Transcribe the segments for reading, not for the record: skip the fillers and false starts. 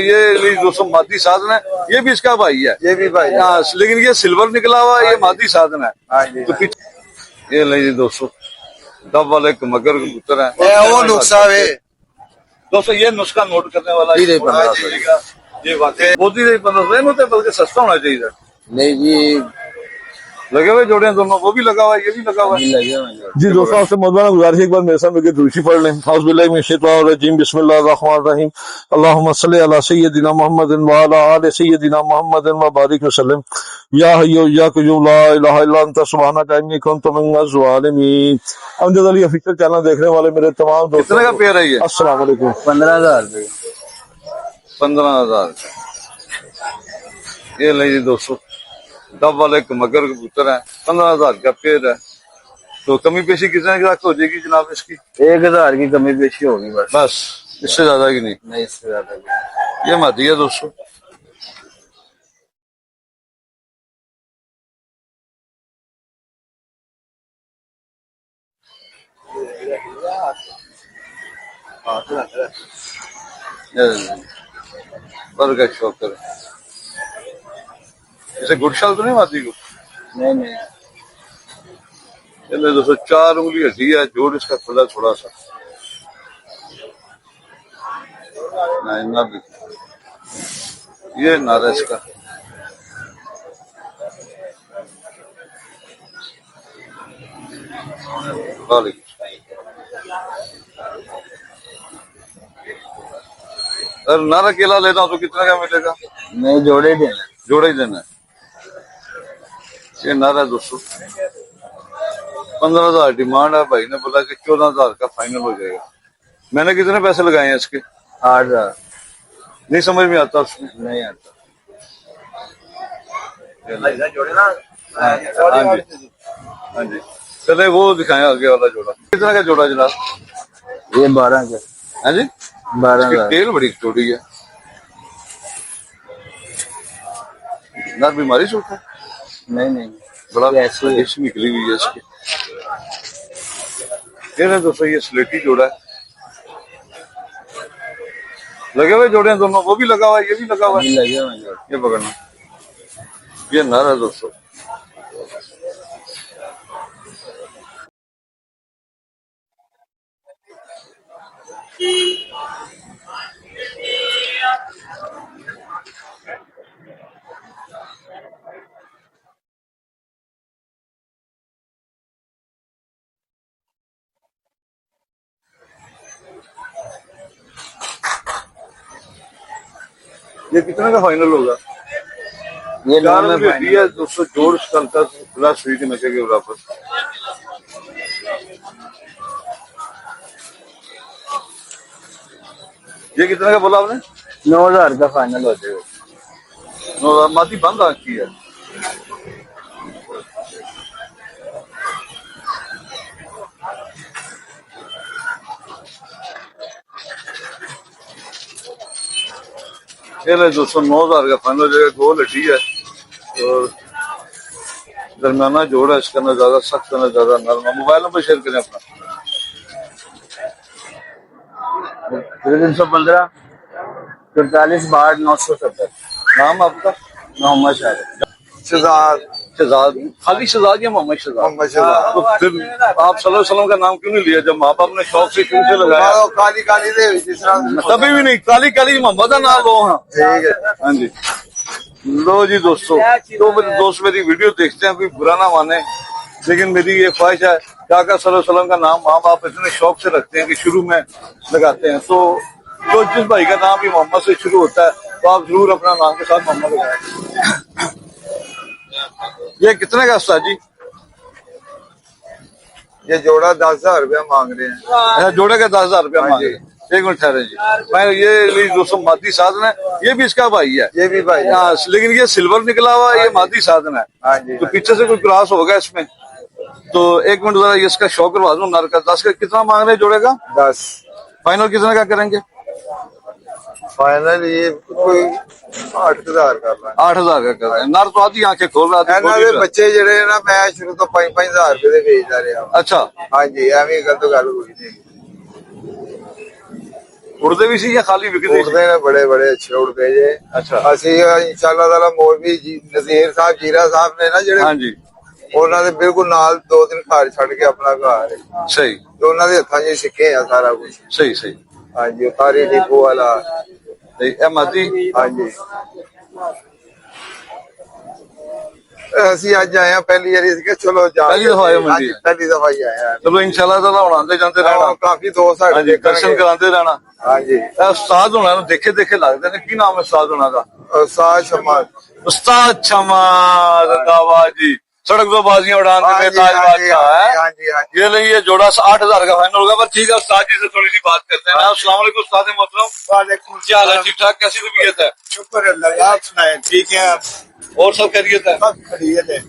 ये दोस्तों मादी साधन है, ये भी इसका भाई है, ये भी भाई। हाँ, लेकिन ये सिल्वर निकला हुआ, ये मादी साधन है। हाँ जी। तो पीछे ये ले जी दोस्तों, डब वाले मगर कबूतर है। वो नुस्खा है दोस्तों, ये नुस्खा नोट करने वाला ये वाकई बहुत ही 1500 होते, बल्कि सस्ता होना चाहिए। नहीं जी, लगे हुए जोड़े दोनों, वो भी लगा हुआ है, ये भी लगा हुआ है। जी दोस्तों, आपसे मौजूदा गुजारिश है, एक बार मेरे सामने दूसरी पढ़ लें। औज़ुबिल्लाहिमिनश्शैतानिर्रजीम, बिस्मिल्लाहिर्रहमानिर्रहीम, अल्लाहुम्मा सल्लि अला सय्यदिना मुहम्मदिन व अला आलि सय्यदिना मुहम्मदिन व बारिक वसल्लम। या हय्यु या क़य्यूम ला इलाहा इल्ला अंता सुब्हानका इन्नी कुन्तु मिनज़ ज़ालिमीन। अमजद अली ऑफिशियल चैनल देखने वाले मेरे तमाम दोस्तों, कितने का पेयर है ये? अस्सलाम वालेकुम। 15,000 रुपये। 15,000। ये ले जी दोस्तों, डब वाले मगर कबूतर है, 15,000 का पेयर है। तो कमी पेशी कितने की हो जाएगी जनाब इसकी? 1,000 की कमी पेशी होगी बस। बस, इससे ज्यादा की नहीं। नहीं, इससे ज्यादा की। ये मादी है दोस्तों। पर का शौक कर, इसे गुड़शाल तो नहीं मादी को? नहीं नहीं, ये दोस्तों 4 उंगली हड्डी है, जोड़ इसका खुला थोड़ा सा ना भी। ये नारा इसका अगर नारा केला लेना हो तो कितना का मिलेगा? नहीं, जोड़े देना। जोड़ा ही देना है। ये नारा दोस्तों 15,000 डिमांड है, भाई ने बोला कि 14,000 का फाइनल हो जाएगा। मैंने कितने पैसे लगाए हैं इसके? 8,000। नहीं समझ में आता उसमें। नहीं आता। हाँ जी, हाँ जी, चले वो दिखाएं आगे वाला जोड़ा। कितना का जोड़ा जनाब? ये 12 का। हाँ जी, 12,000। तेल बड़ी चोटी है। ना बीमारी सूखा? नहीं नहीं, बड़ा ऐसी है। डिश निकली हुई है इसकी। ये दोस्तों, ये स्लेटी जोड़ा है, लगे हुए जोड़े हैं दोनों, वो भी लगा हुआ है, ये भी लगा हुआ है। ये पकड़ना, ये नर है दोस्तों। ये कितने का फाइनल होगा? ये 4 उंगली है दोस्तों, जोड़ कल तक खुला सुई के नशे के बराबर। ये कितने का बोला आपने? 9,000 का फाइनल हो जाएगा। 9,000। मादी बंद आती है। ये ले दोस्तों, 9,000 का फाइनल हो जाएगा। गोल हड्डी है और दरमियाना जोड़ है इसका, ना ज्यादा सख्त ना ज्यादा नरम। मोबाइल नंबर शेयर करें अपना। 315 44 62 970। नाम आपका? मोहम्मद शाह। शहजाद। शहजाद, खाली शहजाद या मोहम्मद शहजाद? मोहम्मद शहजाद। तो फिर आप सल्लल्लाहु अलैहि वसल्लम का नाम क्यों नहीं लिया जब माँ बाप ने शौक से क्यों से लगाया? काली काली दे कभी भी नहीं, काली काली मोहम्मद का नाम लो। हाँ ठीक है। हाँ जी, लो जी दोस्तों। तो मेरे दोस्त मेरी वीडियो देखते हैं, कोई बुरा ना माने, लेकिन मेरी ये ख्वाहिश है कि आका सल्लल्लाहु अलैहि वसल्लम का नाम माँ बाप इतने शौक से रखते हैं कि शुरू में लगाते हैं। तो जिस भाई का नाम भी मोहम्मद से शुरू होता है तो आप जरूर अपना नाम के साथ मोहम्मद लगाएं। ये कितने का उस्ताद जी? ये जोड़ा 10,000 रुपया मांग रहे हैं। जोड़े का 10,000 रुपया मांगे। एक मिनट ठहरे जी, मैं ये दोस्तों मादी साधन है, ये भी इसका भाई है। ये भी भाई। हाँ, लेकिन ये सिल्वर निकला हुआ है, ये मादी साधन है। हाँ जी। तो पीछे से कोई क्रॉस होगा इसमें। तो एक मिनट जरा इसका शौक करवा दूं नर का। 10 का कितना मांग रहे जोड़े का? 10। फाइनल कितने का करेंगे? फाइनल ये कोई 8,000 कर रहा है। 8,000 का कर रहे हैं। नर तो आधी आंखें खोल रहा था। बच्चे जड़े ना मैं शुरू तो 5,000 रुपए भेजता रहा। अच्छा, हाँ जी, एवं गलत गल हुई नहीं। उड़ते भी सी या खाली विकते सी? उड़ते ने बड़े बड़े अच्छे उड़ते जे। अच्छा ਅਸੀਂ इंशाल्लाह ताला मौलवी जी नज़ीर साहब जीरा साहब ने ना ਜਿਹੜੇ हाँ जी ਉਹਨਾਂ ਦੇ ਬਿਲਕੁਲ ਨਾਲ 2-3 ਘਰ ਛੱਡ ਕੇ ਆਪਣਾ ਘਰ ਹੈ सही ਤੇ ਉਹਨਾਂ ਦੇ ਹੱਥਾਂ 'ਚ ਸਿੱਖੇ ਆ ਸਾਰਾ ਕੁਝ। सही सही ਹਾਂਜੀ ਉਹ ਤਾਰੀ ਡਿਪੋ ਵਾਲਾ। सही ए मादी ਹਾਂਜੀ ਅਸੀਂ ਅੱਜ ਆਏ ਆ ਪਹਿਲੀ ਵਾਰੀ ਸੀ ਕਿ ਚਲੋ ਜਾ ਪਹਿਲੀ ਦਫਾ ਆਏ ਹੋ ਮੰਡੀ? ਹਾਂਜੀ, ਪਹਿਲੀ ਦਫਾ ਹੀ ਆਏ ਆ। चलो इंशाल्लाह ताला हुण आंदे जांदे रहना ਕਾਫੀ ਦੋਸਤ ਸਾਡੇ हाँ जी दर्शन ਦੇਖਣਗੇ। करांदे रहना। ਹਾਂਜੀ उस्ताद होना देखे देखे लगते हैं की नाम है उस्ताद होना का? ਸਾਜ ਸ਼ਮਾ। उस्ताद शमा रंधावा जी सड़क दो बाजियां उड़ान हाँ में जी, ताज हाँ जी, बादशाह है। हाँ जी, हाँ जी। ये लिए ये जोड़ा 8,000 का फाइनल होगा। पर ठीक है उस्ताद जी से थोड़ी सी बात करते हैं। अस्सलाम वालेकुम उस्ताद मोहतरम, क्या हाल है? ठीक ठाक? कैसी तबीयत है? शुक्र अल्लाह, आप सुनाए ठीक है? और सब खैरियत है? सब खैरियत है।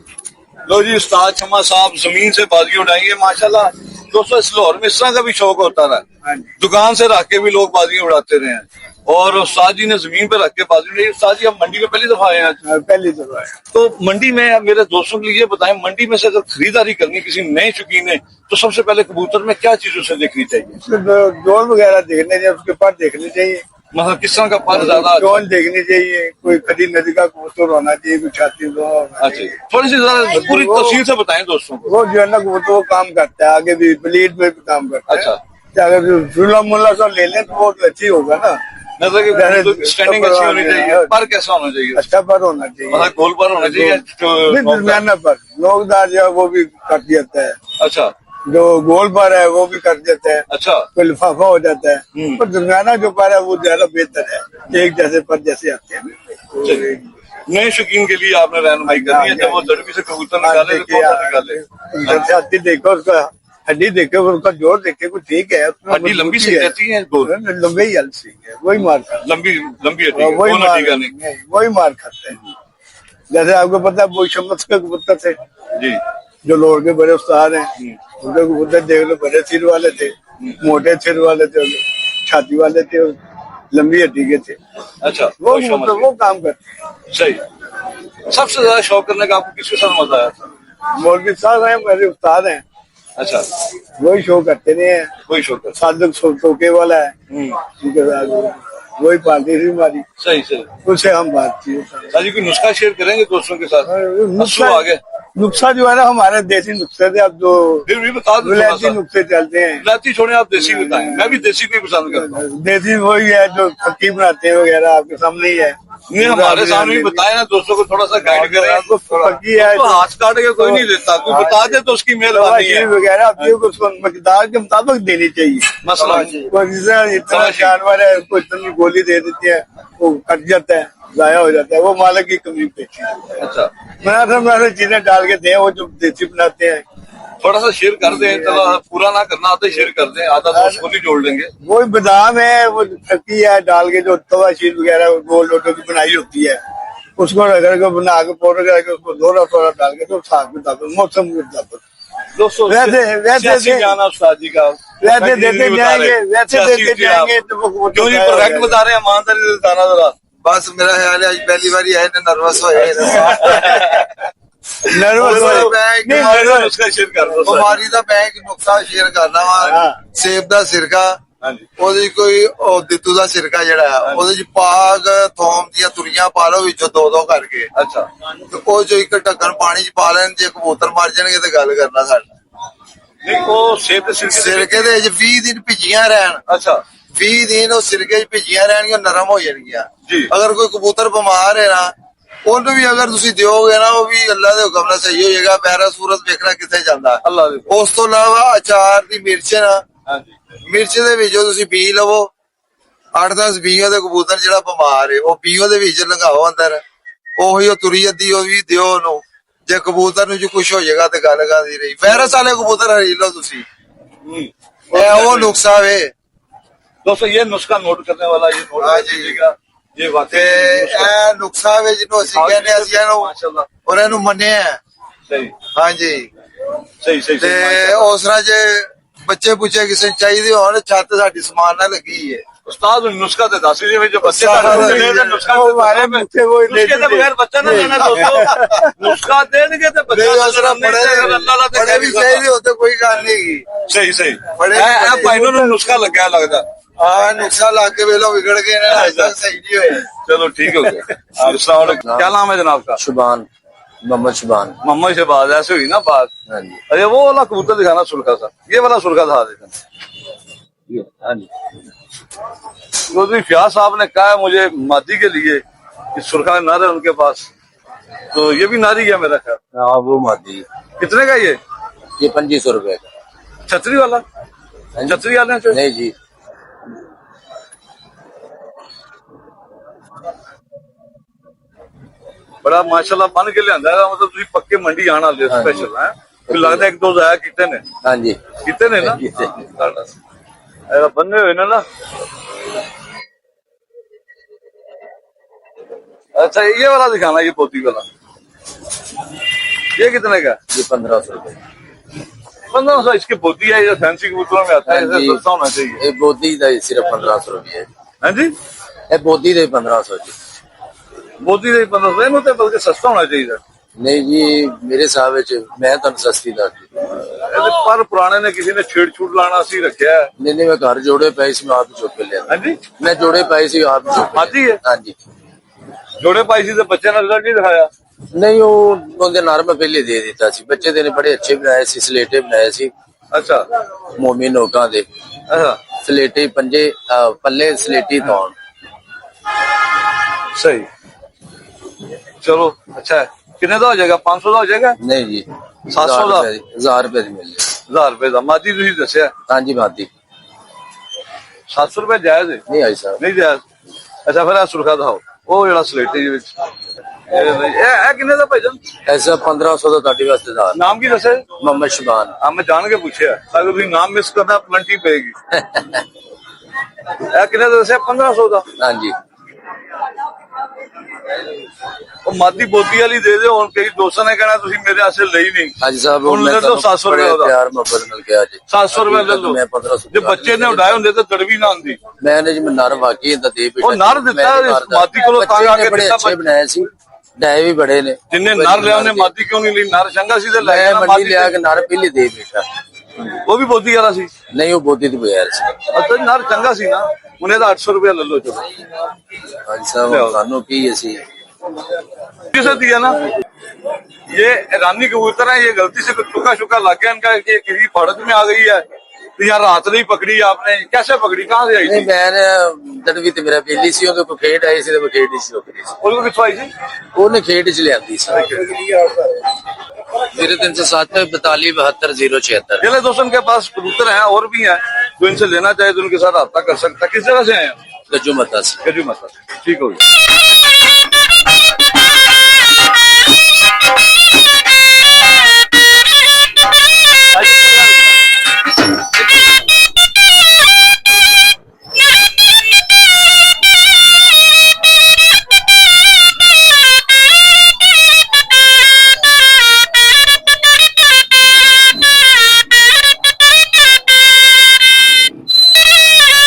लो जी उस्ताद शमा साहब जमीन से बाजी उड़ाएंगे माशाल्लाह। दोस्तों इस लाहौर में इस तरह का भी शौक होता रहा, हाँ जी। दुकान से रख के भी लोग बाजी उड़ाते रहे हैं और उस्ताद जी ने जमीन पे रख के बाजी उड़ाई। उस्ताद जी हम मंडी में पहली दफा आए हैं आज। पहली दफा है। तो मंडी में मेरे दोस्तों के लिए ये बताएं, मंडी में से अगर खरीदारी करनी किसी नए शौकीन है तो सबसे पहले कबूतर में क्या चीजों से देखनी चाहिए? उसके जोन वगैरह देखने चाहिए, उसके पास देखने चाहिए, मतलब किस तरह का पर ज्यादा? जोन देखनी चाहिए, कोई खड़ी नदी का कबूतर होना चाहिए, कोई छाती का होना अच्छा चाहिए। थोड़ी सी जरा पूरी तफसील से बताएं दोस्तों को। वो जो है ना कबूतर वो काम करता है, आगे भी ब्लीड में भी काम करता है। अच्छा। तो अगर जुला मुल्ला सब ले लें तो बहुत अच्छी होगा ना। मतलब कि स्टैंडिंग अच्छी होनी चाहिए, पर कैसा होना चाहिए? अच्छा पर होना चाहिए, मतलब गोल पर होना चाहिए नहीं, दरमियाना पर। लोगदार जो है वो भी कट जाता है, अच्छा जो गोल पर है वो भी कट जाता है, अच्छा कोई लिफाफा हो जाता है। पर दरमियाना जो पर है वो ज्यादा बेहतर है, एक जैसे पर जैसे आते हैं। नए शौकीन के लिए आपने रहनुमाई करनी है। जब वो दड़बी से कबूतर निकाले तो कौन सा निकाले? जैसे हाथी देखो, उसका हड्डी देखे, उसका जोर देखे, कुछ ठीक है, उसमें हड्डी लंबी सी रहती है, गोल लंबे ही हल्सी है, वही मार खाता लंबी लंबी हड्डी है, है, वही गोल मार हड्डी का नहीं। नहीं, वही मार खाते हैं। जैसे आपको पता है वो शमस के कबूतर थे जी जो लोग के बड़े उस्ताद हैं, उनके कबूतर देख लो बड़े सिर वाले थे, मोटे सिर वाले थे, छाती वाले थे, लंबी हड्डी के थे। अच्छा वो बहुत समझ कबूतर वो काम करते हैं। गए। सही। सबसे ज्यादा शौक करने का आपको किसके साथ मजा आया था? मौलवी साहब हैं, मेरे उस्ताद हैं, अच्छा वही शो करते नहीं है। कोई शौक है। सादक टोके वाला है, उनके साथ वही पार्टी थी हमारी, सही सही। उससे हम बातचीत। साजी कोई नुस्खा शेयर करेंगे दोस्तों के साथ? नुस्खा आ गए नुस्खा जो है ना हमारे देसी नुस्खे थे, अब जो फिर भी बता दो थोड़ा विलायती सा। नुस्खे चलते हैं। विलायती छोड़े आप देसी बताएं, मैं भी देसी को ही पसंद करता हूँ। देसी वही है जो खट्टी बनाते हैं वगैरह, आपके सामने ही है। नहीं हमारे सामने भी बताए ना, दोस्तों को थोड़ा सा गाइड करें। आपको पक्की है तो हाथ काट के कोई नहीं देता, कोई बता दे तो उसकी मेहरबानी है। वगैरह आती है, उसको मकदार के मुताबिक देनी चाहिए। मसला कोई जैसे इतना जानवर है, कोई इतनी गोली दे देती है, वो कट जाता है, जाया हो जाता है, वो मालिक की कमी पेशी है। अच्छा मैंने चीजें डाल के दे, वो जो देसी बनाते हैं। थोड़ा सा शेयर कर दें, चलो पूरा ना करना आता शेयर कर दें, आधा तो उसको नहीं जोड़ देंगे। वो बादाम है, वो फकी है डाल के, जो तवा शीर वगैरह गोल लोटो की बनाई होती है, उसको रगड़ के बना के पाउडर करके उसको थोड़ा थोड़ा डाल के, तो साग के मुताबिक मौसम के मुताबिक दोस्तों वैसे जाना उस्ताद जी का वैसे देते जाएंगे, वैसे देते जाएंगे तो वो क्यों नहीं परफेक्ट बता रहे हैं, ईमानदारी से बताना जरा। बस मेरा ख्याल है आज पहली बार आए नर्वस नर्वस उसका शेयर कर दो। ਬਿਮਾਰੀ ਦਾ ਮੈਂ ਇੱਕ ਨੁਕਸਾ ਸ਼ੇਅਰ ਕਰਨਾ ਵਾ। ਸੇਬ ਦਾ ਸਿਰਕਾ, ਉਹਦੇ ਕੋਈ ਦਿੱਤੂ ਦਾ ਸਿਰਕਾ ਜਿਹੜਾ ਆ, ਉਹਦੇ ਚ ਪਾਗ ਥੋਮ ਦੀਆਂ ਤੁਰੀਆਂ ਪਾ ਲਓ ਵਿੱਚੋਂ ਦੋ ਦੋ ਕਰਕੇ। ਅੱਛਾ ਤੇ ਉਹ ਜੋ ਇੱਕ ਢੱਕਣ ਪਾਣੀ ਚ ਪਾ ਲੈਣ, ਜੇ ਕਬੂਤਰ ਮਰ ਜਾਣਗੇ ਤੇ ਗੱਲ ਕਰਨਾ ਸਾਡਾ। ਨਹੀਂ ਉਹ ਸੇਬ ਦੇ ਸਿਰਕੇ ਦੇ ਵਿੱਚ 20 ਦਿਨ ਭਿੱਜੀਆਂ ਰਹਿਣ। ਅੱਛਾ 20 ਦਿਨ ਉਹ ਸਿਰਕੇ ਚ ਭਿੱਜੀਆਂ ਰਹਿਣਗੀਆਂ, ਨਰਮ ਹੋ ਜਾਣਗੀਆਂ। ਜੀ ਅਗਰ ਕੋਈ ਕਬੂਤਰ ਬਿਮਾਰ ਹੈ ਨਾ, ਉਹਨੂੰ ਵੀ ਅਗਰ ਤੁਸੀਂ ਦਿਓਗੇ ਨਾ, ਉਹ ਵੀ ਅੱਲਾ ਦੇ ਹੁਕਮ ਨਾਲ ਸਹੀ ਹੋ ਜਾਏਗਾ। ਪੈਰਾ ਸੂਰਤ ਵੇਖਣਾ ਕਿੱਥੇ ਜਾਂਦਾ। ਅੱਲਾ ਦੇ ਉਸ ਤੋਂ ਇਲਾਵਾ ਅਚਾਰ ਦੀ ਮਿਰਚ ਨਾ, ਹਾਂਜੀ ਮਿਰਚ ਦੇ ਵਿੱਚੋਂ ਤੁਸੀਂ ਪੀ ਲਵੋ 8-10 ਬੀਓ ਦੇ ਕਬੂਤਰ ਜਿਹੜਾ ਬਿਮਾਰ ਹੈ, ਉਹ ਪੀਓ ਦੇ ਵਿੱਚ ਲਗਾਓ ਅੰਦਰ, ਉਹੀ ਉਹ ਤੁਰੀ ਅੱਧੀ ਉਹ ਵੀ ਦਿਓ ਉਹਨੂੰ। ਜੇ ਕਬੂਤਰ ਨੂੰ ਜੋ ਕੁਛ ਹੋ ਜਾਏਗਾ ਤੇ ਗੱਲ ਕਰਦੀ ਰਹੀ। ਵਾਇਰਸ ਵਾਲੇ ਕਬੂਤਰ ਹਰੀ ਲਓ ਤੁਸੀਂ, ਇਹ ਉਹ ਨੁਕਸਾ ਵੇ। दोस्तों ये नुस्खा नोट करने वाला ये नोट हाँ जी। कीजिएगा, ये ਤੇ वाकई ਇਹ ਨੁਕਸਾ ਵੇ ਜਿਹਨੂੰ ਅਸੀਂ ਕਹਿੰਦੇ ਅਸੀਂ ਇਹਨੂੰ माशाल्लाह ਔਰ ਇਹਨੂੰ ਮੰਨਿਆ। सही ਹਾਂਜੀ सही सही ਤੇ सही। ਉਸ ਤਰ੍ਹਾਂ ਜੇ ਬੱਚੇ ਪੁੱਛੇ ਕਿਸੇ ਨੂੰ ਚਾਹੀਦੇ ਹੋਣ, ਛੱਤ ਸਾਡੀ ਸਮਾਨ ਨਾਲ ਲੱਗੀ ਹੈ। उस्ताद नुस्खा तो दस दीजिए जो बच्चे उस्ताद का दे नुस्खा दीजिए। नुस्खा वो हमारे मुझसे वो नुस्खे के बगैर बच्चा ना लेना दोस्तों, नुस्खा दे देंगे तो बच्चा नहीं उस तरह बड़े भी चाहिए होते, कोई गल नहीं। सही सही बड़े भाई नुस्खा लगा लगता हाँ नुक्सा ला के वेलो बिगड़ गए ना, ऐसा सही नहीं हुए। चलो ठीक हो गया। अस्सलाम वालेकुम। क्या नाम है जनाब का? शुबान, मोहम्मद शुबान। मोहम्मद शहबाज, ऐसे हुई ना बात। हाँ जी, अरे वो वाला कबूतर दिखाना सुर्खा सा, ये वाला सुर्खा था देखना। हाँ जी। चौधरी फयाज साहब ने कहा है मुझे मादी के लिए कि सुर्खा नर है उनके पास, तो ये भी नारी है मेरा ख्याल। हाँ वो मादी, कितने का ये? ये 2500 रुपए का। छतरी वाला? छतरी वाले से? नहीं जी, बड़ा माशाल्लाह बन के लिया, मतलब तुम पक्के मंडी आने वाले हाँ जी। स्पेशल है। फिर लगता है एक दो जाया कितने ने? हाँ जी। कितने ने ना ऐसा बंदे हुए ना। अच्छा ये वाला दिखाना, ये पोती वाला, ये कितने का? ये 1500 रुपए। 1500? इसकी पोती है, ये फैंसी कबूतरों में आता है, हाँ जी। इसे सस्ता होना चाहिए। ये बोदी का सिर्फ 1500 रुपये। हाँ जी, ये बोदी का 1500 जी। पोती से 1500 नहीं होते, बल्कि सस्ता होना चाहिए सर। नहीं जी, मेरे हिसाब से मैं तो सस्ती दस दी। पर पुराने ने किसी ने छेड़ छूट लाना सी रखा है। नहीं, मैं घर जोड़े पाए मैं आप ही चुक के लिया। हाँ जी, मैं जोड़े पाए सी आप ही चुक। आती है? हाँ जी। जोड़े पाई सी तो बच्चे ने रिजल्ट नहीं दिखाया। नहीं वो उनके नर में पहले दे दिता सी। बच्चे तेने बड़े अच्छे बनाए सी, स्लेटे बनाए सी। अच्छा मोमी नोका दे अच्छा, स्लेटी पंजे पल्ले स्लेटी तौन। सही, चलो अच्छा है। कितने का हो जाएगा? 500 का हो जाएगा? नहीं जी, 700 का? 1000 रुपए की मिल जाए। 1000 रुपए का मादी तुम दसिया। हाँ जी मादी। 700 रुपए जायज है? नहीं आई साहब। नहीं जायज। अच्छा फिर सुरखा दिखाओ, वो जरा स्लेटी किन्ने का भाईजान? ऐसा 1500 का ताटी वास्ते था। नाम की दसे? मोहम्मद शुबान। हाँ मैं जान के पूछे, अगर तुम नाम मिस करना प्लंटी पेगी। किन्ने का दसिया? 1500 का। हाँ जी। ਉਹ ਮਾਦੀ ਬੋਦੀ ਵਾਲੀ ਦੇ ਦਿਓ ਹੁਣ, ਕਈ ਦੋਸਤਾਂ ਨੇ ਕਹਿਣਾ ਤੁਸੀਂ ਮੇਰੇ ਆਸੇ ਲਈ ਨਹੀਂ। ਹਾਂਜੀ ਸਾਹਿਬ ਹੁਣ ਲੈ ਲਓ 700 ਰੁਪਏ ਦਾ। ਪਿਆਰ ਮੁਹੱਬਤ ਮਿਲ ਗਿਆ ਜੀ। 700 ਰੁਪਏ ਲੈ ਲਓ। ਮੈਂ 1500 ਜੇ ਬੱਚੇ ਨੇ ਉਡਾਏ ਹੁੰਦੇ ਤਾਂ ਤੜਵੀ ਨਾ ਹੁੰਦੀ। ਮੈਨੇ ਜੀ ਨਰ ਵਾਕੀ ਦਾ ਦੇ ਉਹ ਨਰ ਦਿੱਤਾ ਮਾਦੀ ਕੋਲੋਂ ਤਾਂ ਆ ਕੇ ਬੜੇ ਦਿੱਤਾ। ਅੱਛੇ ਬਣਾਏ ਸੀ, ਡਾਏ ਵੀ ਬੜੇ ਨੇ। ਜਿੰਨੇ ਨਰ ਲਿਆ ਉਹਨੇ ਮਾਦੀ ਕਿਉਂ ਨਹੀਂ ਲਈ? ਨਰ ਚੰਗਾ ਸੀ ਤੇ ਲੈ ਮੈਂ ਗਿਆ ਮੰਡੀ ਮਾਦੀ। ਲਿਆ ਕੇ ਨਰ ਪਹਿਲੇ ਦੇ ਬੈਠਾ। ਉਹ ਵੀ ਬੋਦੀ ਵਾਲਾ ਸੀ? ਨਹੀਂ ਉਹ ਬੋਦੀ ਤੋਂ ਬਗੈਰ ਸੀ। ਅੱਛਾ ਨਰ ਚੰਗਾ ਸੀ ਨਾ, ਉਹਨੇ ਤਾਂ 800 ਰੁਪਏ ਲੈ ਲਓ। ਚਲੋ ਹਾਂਜੀ ਸਾਹਿਬ ਸਾਨੂੰ ਕੀ ਅਸੀਂ किसे दिया ना, ये रानी कबूतर है, ये गलती से टुका शुका लग गया इनका कि किसी फड़क में आ गई है, तो यहाँ रात नहीं पकड़ी आपने? कैसे पकड़ी, कहाँ से आई ਨਹੀਂ थी? ਮੈਂ ਤੜਵੀ ਤੇ ਮੇਰਾ ਬੇਲੀ ਸੀ, ਉਹਦੇ ਕੋ ਖੇਡ ਆਈ ਸੀ ਤੇ ਮੈਂ ਖੇਡ ਸੀ ਉਹਦੇ ਸੀ। और वो कितों आई थी? ਉਹਨੇ ਖੇਡ ਚ ਲਿਆਂਦੀ ਸੀ। 0307 42 72 076। ये दोस्तों के पास कबूतर हैं और भी हैं, तो इनसे लेना चाहे तो उनके साथ रब्ता कर सकता है। किस जगह से आए हैं? गज्जू मता से। कजू मसा। ठीक हो गया।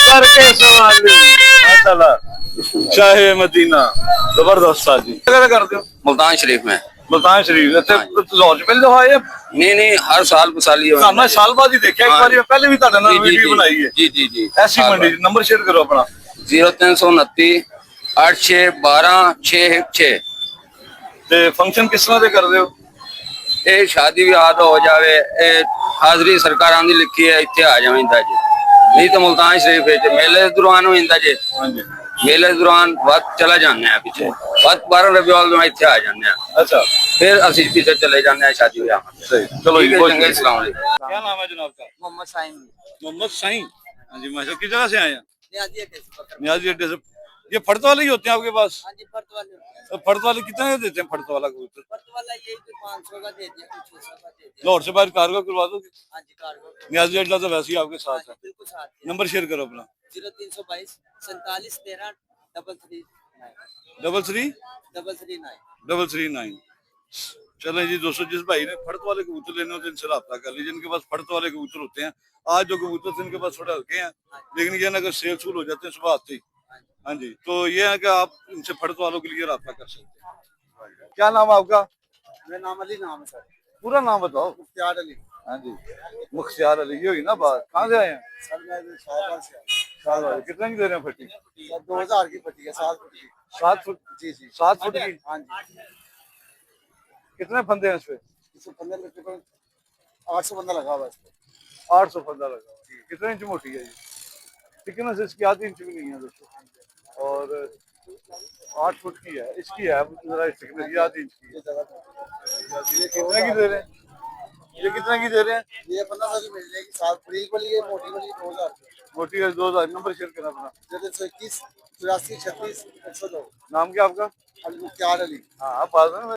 करके सवाल माशाल्लाह, शाहे मदीना जबरदस्त साजी। क्या करते हो? मुल्तान शरीफ में। मुल्तान शरीफ ਇੱਥੇ ਲਾਹੌਰ ਚ ਮਿਲਦੇ ਹੋਏ? नहीं हर साल बसाली है। ਤੁਹਾਨੂੰ ਸਾਲ ਬਾਅਦ ਹੀ ਦੇਖਿਆ, ਇੱਕ ਵਾਰੀ ਪਹਿਲੇ ਵੀ ਤੁਹਾਡੇ ਨਾਲ ਵੀਡੀਓ ਬਣਾਈ ਹੈ। जी जी जी। ਐਸੀ ਮੰਡੀ ਨੰਬਰ ਸ਼ੇਅਰ ਕਰੋ ਆਪਣਾ। 0329 8612 616। ਤੇ ਫੰਕਸ਼ਨ ਕਿਸ ਤਰ੍ਹਾਂ ਦੇ ਕਰਦੇ ਹੋ? ਇਹ शादी भी आद हो जावे, हाजरी सरकारां दी लिखी है, इत्थे आ जाविंदा जी। नहीं तो मुल्तान शरीफ विच मेले दे दौरान होइंदा जी। ਹਾਂਜੀ मेले दे दौरान वक्त चला जाने हैं पीछे, वक्त 12 रबीउल में इत्थे आ जाने हैं, अच्छा फिर असि पीछे चले जाने हैं शादी ब्याह में। सही, चलो ठीक जी है, बहुत चंगा, शुक्रिया। अस्सलाम वालेकुम। क्या नाम है जनाब का? मोहम्मद साइम। मोहम्मद साईं। हाँ जी माशा, किस जगह से आए हैं? नियाजी अड्डे से पकड़। नियाजी अड्डे से। ये फड़त वाले ही होते हैं आपके पास? हाँ जी, फर्द वाले होते हैं। तो फड़त वाले कितने का देते हैं? फड़त वाला कबूतर फर्द वाला यही कोई 500 का दे दिया, कोई 600 का दे दिया। लाहौर से बाहर कार्गो करवा दो। हाँ जी, कार्गो। नियाजी अड्डा तो वैसे ही आपके हाँ साथ जी, है। बिल्कुल साथ है। नंबर शेयर करो अपना। 0322 47 13 $339 $339। चले जी दोस्तों, जिस भाई ने फड़त वाले कबूतर लेने होते हैं इनसे रब्ता कर लीजिए। जिनके पास फड़त वाले कबूतर होते हैं, आज जो कबूतर थे इनके पास थोड़े हल्के हैं, लेकिन ये ना अगर सेल सूल हो जाते हैं सुबह आते ही। हाँ जी, तो ये है कि आप इनसे फड़त वालों के लिए रब्ता कर सकते हैं। क्या नाम है आपका? मेरा नाम अली नाम है सर। पूरा नाम बताओ। मुख्तियार अली। हाँ जी, मुख्तियार अली। ये हुई ना बात। कहाँ से आए हैं? सर मैं शाहबाद से आया। साल वाली कितने की दे रहे हैं फटी? 2000 की पट्टी है, 7 फुट की। 7 फुट? जी जी 7 फुट की? हाँ जी। कितने फंदे हैं इस पे? इसको 15 तकरीबन 800 बंदा लगा हुआ है इस पे। 800 फंदा लगा हुआ है। कितने इंच मोटी है ये? थिकनेस इसकी आधी इंच भी नहीं है दोस्तों, और 8 फुट की है। इसकी है जरा थिकनेस, ये आधी इंच की है। ये कितने की दे रहे हैं? ये कितने की दे रहे हैं? ये 1500 की मिल जाएगी, 7 फुट वाली है, मोटी वाली 2000 की। मोटी है 2000। नंबर शेयर करना अपना। 121 84 36 102। नाम क्या आपका? अली मुख्तार अली। हाँ, पास है ना।